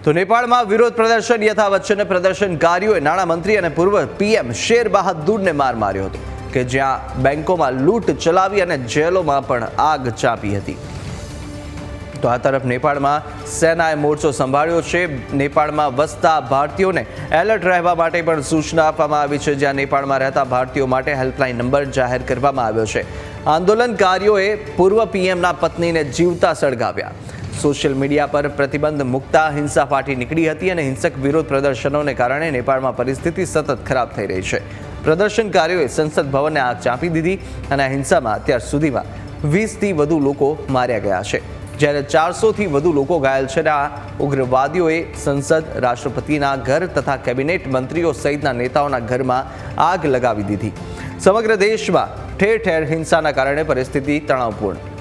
તો નેપાળમાં વિરોધ પ્રદર્શન યથાવત છે અને પ્રદર્શનકારીઓએ નાણામંત્રી અને પૂર્વ પીએમ શેર બહાદુરને માર માર્યો હતો કે જ્યાં બેંકોમાં લૂંટ ચલાવી અને જેલોમાં પણ આગ ચાંપી હતી। તો આ તરફ નેપાળમાં સેનાએ મોરચો સંભાળ્યો છે। નેપાળમાં વસતા ભારતીયોને એલર્ટ રહેવા માટે પણ સૂચના આપવામાં આવી છે, જ્યાં નેપાળમાં રહેતા ભારતીયો માટે હેલ્પલાઇન નંબર જાહેર કરવામાં આવ્યો છે। આંદોલનકારીઓએ પૂર્વ પીએમના પત્નીને જીવતા સળગાવ્યા। સોશિયલ મીડિયા પર પ્રતિબંધ મૂકતા હિંસા ફાટી નીકળી હતી અને હિંસક વિરોધ પ્રદર્શનોને કારણે નેપાળમાં પરિસ્થિતિ સતત ખરાબ થઈ રહી છે। પ્રદર્શનકારીઓએ સંસદ ભવનને આગ ચાંપી દીધી અને આ હિંસામાં અત્યાર સુધીમાં 20થી વધુ લોકો માર્યા ગયા છે, જ્યારે 400થી વધુ લોકો ઘાયલ છે। આ ઉગ્રવાદીઓએ સંસદ, રાષ્ટ્રપતિના ઘર તથા કેબિનેટ મંત્રીઓ સહિતના નેતાઓના ઘરમાં આગ લગાવી દીધી। સમગ્ર દેશમાં ઠેર ઠેર હિંસાના કારણે પરિસ્થિતિ તણાવપૂર્ણ।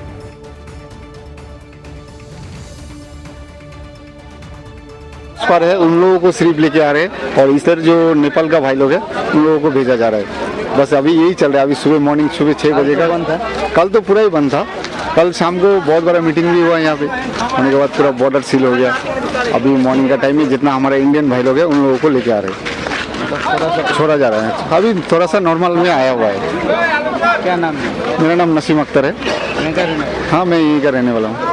पर है, उन लोगों को सिर्फ लेके आ रहे हैं और इधर जो नेपाल का भाई लोग है उन लोगों को भेजा जा रहा है। बस अभी यही चल रहा है। अभी सुबह मॉर्निंग 6 बजे का बंद था। कल तो पूरा ही बंद था। कल शाम को बहुत बड़ा मीटिंग भी हुआ यहाँ पे, होने के बाद पूरा बॉर्डर सील हो गया। अभी मॉर्निंग का टाइम में जितना हमारे इंडियन भाई लोग हैं उन लोगों को लेके आ रहे हैं, छोड़ा जा रहा है। अभी थोड़ा सा नॉर्मल में आया हुआ है। क्या नाम है? मेरा नाम नसीम अख्तर है। हाँ, मैं यहीं का रहने वाला हूँ।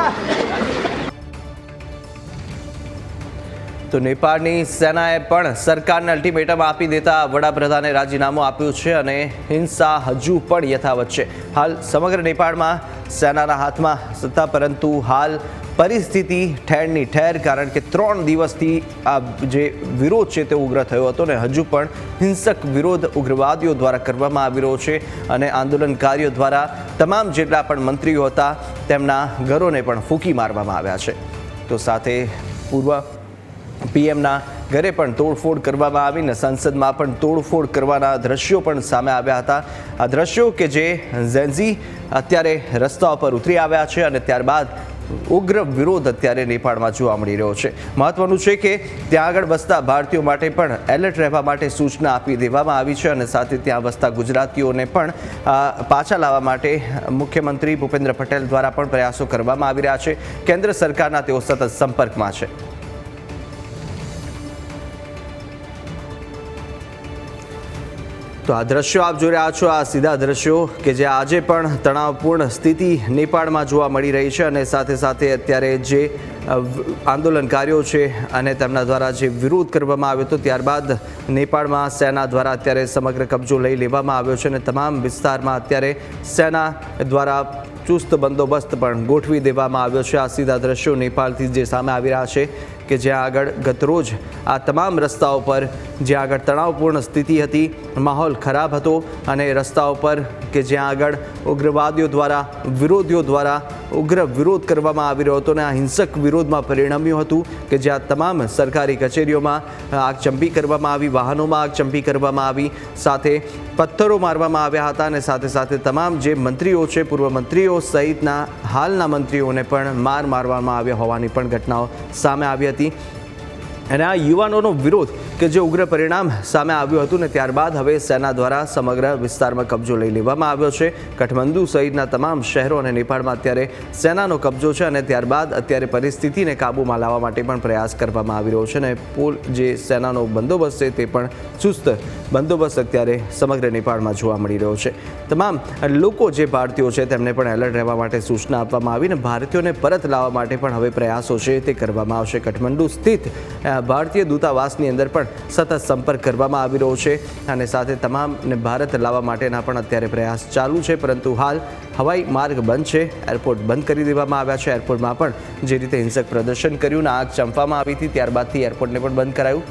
તો નેપાળની સેનાએ પણ સરકારને અલ્ટિમેટમ આપી દેતા વડાપ્રધાને રાજીનામું આપ્યું છે અને હિંસા હજુ પણ યથાવત છે। હાલ સમગ્ર નેપાળમાં સેનાના હાથમાં સત્તા, પરંતુ હાલ પરિસ્થિતિ ઠેરની ઠેર, કારણ કે 3 દિવસથી આ જે વિરોધ છે તે ઉગ્ર થયો હતો ને હજુ પણ હિંસક વિરોધ ઉગ્રવાદીઓ દ્વારા કરવામાં આવી રહ્યો છે અને આંદોલનકારીઓ દ્વારા તમામ જેટલા પણ મંત્રીઓ હતા તેમના ઘરોને પણ ફૂંકી મારવામાં આવ્યા છે। તો સાથે પૂર્વ પીએમના ઘરે પણ તોડફોડ કરવામાં આવીને સંસદમાં પણ તોડફોડ કરવાના દ્રશ્યો પણ સામે આવ્યા હતા। આ દ્રશ્યો કે જે ઝેન્ઝી અત્યારે રસ્તા પર ઉતરી આવ્યા છે અને ત્યારબાદ ઉગ્ર વિરોધ અત્યારે નેપાળમાં જોવા મળી રહ્યો છે। મહત્વનું છે કે ત્યાં આગળ વસતા ભારતીયો માટે પણ એલર્ટ રહેવા માટે સૂચના આપી દેવામાં આવી છે અને સાથે ત્યાં વસતા ગુજરાતીઓને પણ પાછા લાવવા માટે મુખ્યમંત્રી ભૂપેન્દ્ર પટેલ દ્વારા પણ પ્રયાસો કરવામાં આવી રહ્યા છે। કેન્દ્ર સરકારના તેઓ સતત સંપર્કમાં છે। તો આ દ્રશ્યો આપ જોઈ રહ્યા છો, આ સીધા દ્રશ્યો કે જે આજે પણ તણાવપૂર્ણ સ્થિતિ નેપાળમાં જોવા મળી રહી છે અને સાથે સાથે અત્યારે જે આંદોલનકારીઓ છે અને તેમના દ્વારા જે વિરોધ કરવામાં આવ્યો હતો ત્યારબાદ નેપાળમાં સેના દ્વારા અત્યારે સમગ્ર કબજો લઈ લેવામાં આવ્યો છે અને તમામ વિસ્તારમાં અત્યારે સેના દ્વારા ચુસ્ત બંદોબસ્ત પણ ગોઠવી દેવામાં આવ્યો છે। આ સીધા દ્રશ્યો નેપાળથી જે સામે આવી રહ્યા છે કે જ્યાં આગળ ગતરોજ આ તમામ રસ્તાઓ પર જ્યાં આગળ તણાવપૂર્ણ સ્થિતિ હતી, માહોલ ખરાબ હતો અને રસ્તાઓ પર કે જ્યાં આગળ ઉગ્રવાદીઓ દ્વારા, વિરોધીઓ દ્વારા ઉગ્ર વિરોધ કરવામાં આવી રહ્યો હતો અને આ હિંસક વિરોધમાં પરિણમ્યું હતું કે જ્યાં તમામ સરકારી કચેરીઓમાં આગચંપી કરવામાં આવી, વાહનોમાં આગચંપી કરવામાં આવી, સાથે પથ્થરો મારવામાં આવ્યા હતા અને સાથે સાથે તમામ જે મંત્રીઓ છે, પૂર્વ મંત્રીઓ સહિતના હાલના મંત્રીઓને પણ મારવામાં આવ્યા હોવાની પણ ઘટનાઓ સામે આવી હતી। અને આ યુવાનોનો વિરોધ કે જે ઉગ્ર પરિણામ સામે આવ્યું હતું ને ત્યારબાદ હવે સેના દ્વારા સમગ્ર વિસ્તારમાં કબજો લઈ લેવામાં આવ્યો છે। કાઠમંડુ સહિતના તમામ શહેરો અને નેપાળમાં અત્યારે સેનાનો કબજો છે અને ત્યારબાદ અત્યારે પરિસ્થિતિને કાબૂમાં લાવવા માટે પણ પ્રયાસ કરવામાં આવી રહ્યો છે અને જે સેનાનો બંદોબસ્ત છે તે પણ ચુસ્ત બંદોબસ્ત અત્યારે સમગ્ર નેપાળમાં જોવા મળી રહ્યો છે। તમામ લોકો જે ભારતીયો છે તેમને પણ એલર્ટ રહેવા માટે સૂચના આપવામાં આવી અને ભારતીયોને પરત લાવવા માટે પણ હવે પ્રયાસો છે તે કરવામાં આવશે। કાઠમંડુ સ્થિત ભારતીય દૂતાવાસની અંદર પણ સતત સંપર્ક કરવામાં આવી રહ્યો છે અને સાથે તમામને ભારત લાવવા માટેના પણ અત્યારે પ્રયાસ ચાલુ છે, પરંતુ હાલ હવાઈ માર્ગ બંધ છે, એરપોર્ટ બંધ કરી દેવામાં આવ્યા છે। એરપોર્ટમાં પણ જે રીતે હિંસક પ્રદર્શન કર્યું અને આગ ચાંપવામાં આવી હતી ત્યારબાદથી એરપોર્ટને પણ બંધ કરાયું।